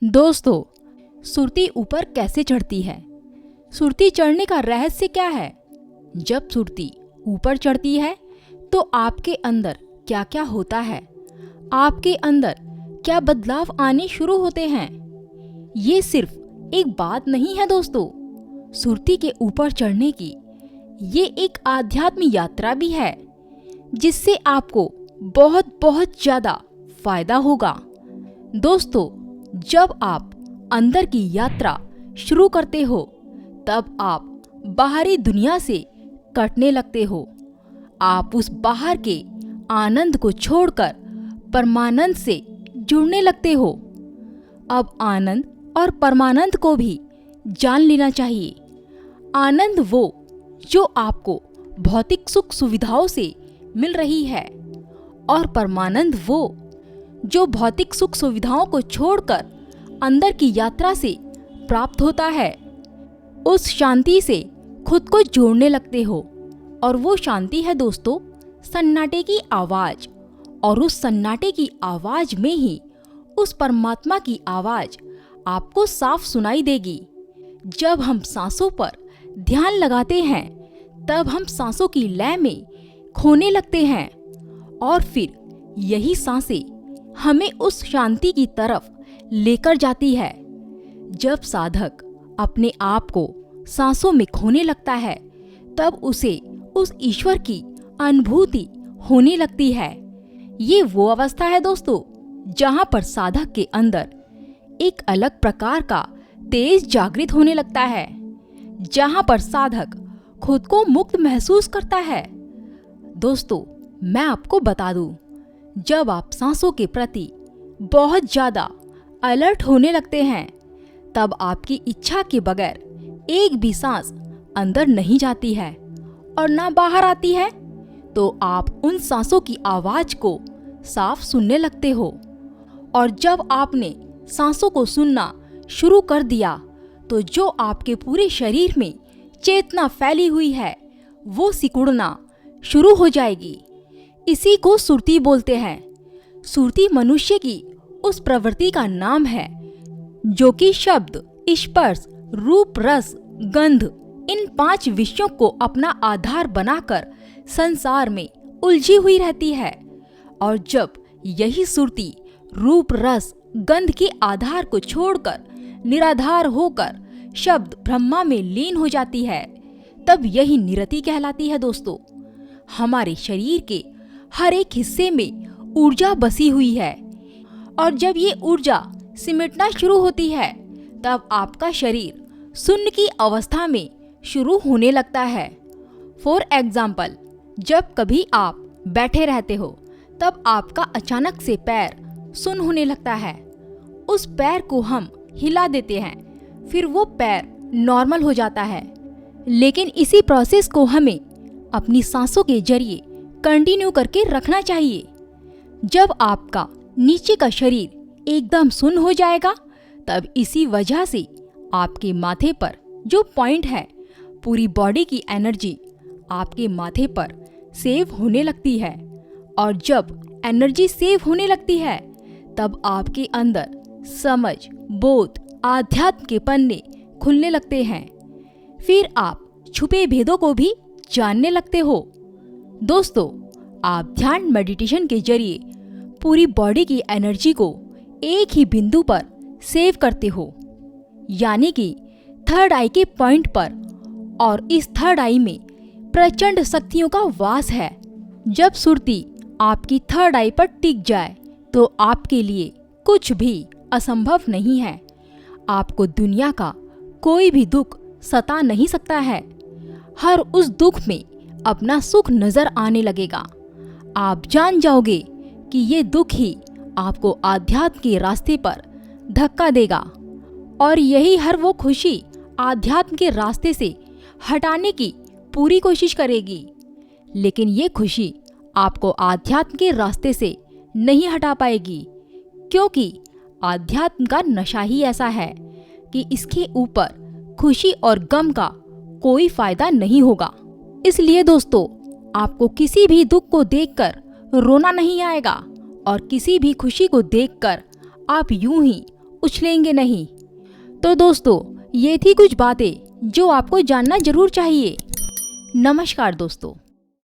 दोस्तों, सुरती ऊपर कैसे चढ़ती है? सुरती चढ़ने का रहस्य क्या है? जब सुरती ऊपर चढ़ती है तो आपके अंदर क्या क्या होता है? आपके अंदर क्या बदलाव आने शुरू होते हैं? ये सिर्फ एक बात नहीं है दोस्तों, सुरती के ऊपर चढ़ने की ये एक आध्यात्मिक यात्रा भी है जिससे आपको बहुत बहुत ज़्यादा फायदा होगा। दोस्तों, जब आप अंदर की यात्रा शुरू करते हो तब आप बाहरी दुनिया से कटने लगते हो। आप उस बाहर के आनंद को छोड़कर परमानंद से जुड़ने लगते हो। अब आनंद और परमानंद को भी जान लेना चाहिए। आनंद वो जो आपको भौतिक सुख सुविधाओं से मिल रही है और परमानंद वो जो भौतिक सुख सुविधाओं को छोड़कर अंदर की यात्रा से प्राप्त होता है। उस शांति से खुद को जोड़ने लगते हो और वो शांति है दोस्तों सन्नाटे की आवाज। और उस सन्नाटे की आवाज में ही उस परमात्मा की आवाज आपको साफ सुनाई देगी। जब हम सांसों पर ध्यान लगाते हैं तब हम सांसों की लय में खोने लगते हैं और फिर यही सांसें हमें उस शांति की तरफ लेकर जाती है। जब साधक अपने आप को सांसों में खोने लगता है तब उसे उस ईश्वर की अनुभूति होने लगती है। ये वो अवस्था है दोस्तों जहाँ पर साधक के अंदर एक अलग प्रकार का तेज जागृत होने लगता है, जहाँ पर साधक खुद को मुक्त महसूस करता है। दोस्तों, मैं आपको बता दूं, जब आप सांसों के प्रति बहुत ज़्यादा अलर्ट होने लगते हैं तब आपकी इच्छा के बगैर एक भी सांस अंदर नहीं जाती है और ना बाहर आती है, तो आप उन सांसों की आवाज को साफ सुनने लगते हो। और जब आपने सांसों को सुनना शुरू कर दिया तो जो आपके पूरे शरीर में चेतना फैली हुई है वो सिकुड़ना शुरू हो जाएगी। इसी को सुरती बोलते हैं। सुरती मनुष्य की उस प्रवृत्ति का नाम है जो कि शब्द, स्पर्श, रूप, रस, गंध इन 5 विषयों को अपना आधार बनाकर संसार में उलझी हुई रहती है। और जब यही सुरती रूप, रस, गंध के आधार को छोड़कर निराधार होकर शब्द ब्रह्मा में लीन हो जाती है तब यही निरति कहलाती है। दोस्तों, हमारे शरीर के हर एक हिस्से में ऊर्जा बसी हुई है और जब ये ऊर्जा सिमटना शुरू होती है तब आपका शरीर शून्य की अवस्था में शुरू होने लगता है। फॉर एग्जाम्पल, जब कभी आप बैठे रहते हो तब आपका अचानक से पैर सुन्न होने लगता है। उस पैर को हम हिला देते हैं, फिर वो पैर नॉर्मल हो जाता है। लेकिन इसी प्रोसेस को हमें अपनी सांसों के जरिए कंटिन्यू करके रखना चाहिए। जब आपका नीचे का शरीर एकदम सुन्न हो जाएगा तब इसी वजह से आपके माथे पर जो पॉइंट है, पूरी बॉडी की एनर्जी आपके माथे पर सेव होने लगती है। और जब एनर्जी सेव होने लगती है तब आपके अंदर समझ, बोध, आध्यात्म के पन्ने खुलने लगते हैं। फिर आप छुपे भेदों को भी जानने लगते हो। दोस्तों, आप ध्यान मेडिटेशन के जरिए पूरी बॉडी की एनर्जी को एक ही बिंदु पर सेव करते हो, यानी कि थर्ड आई के पॉइंट पर। और इस थर्ड आई में प्रचंड शक्तियों का वास है। जब सुरती आपकी थर्ड आई पर टिक जाए तो आपके लिए कुछ भी असंभव नहीं है। आपको दुनिया का कोई भी दुख सता नहीं सकता है। हर उस दुख में अपना सुख नजर आने लगेगा। आप जान जाओगे कि ये दुख ही आपको आध्यात्म के रास्ते पर धक्का देगा और यही हर वो खुशी आध्यात्म के रास्ते से हटाने की पूरी कोशिश करेगी। लेकिन ये खुशी आपको आध्यात्म के रास्ते से नहीं हटा पाएगी, क्योंकि आध्यात्म का नशा ही ऐसा है कि इसके ऊपर खुशी और गम का कोई फायदा नहीं होगा। इसलिए दोस्तों, आपको किसी भी दुख को देखकर रोना नहीं आएगा और किसी भी खुशी को देखकर आप यूं ही उछलेंगे नहीं। तो दोस्तों, ये थी कुछ बातें जो आपको जानना जरूर चाहिए। नमस्कार दोस्तों।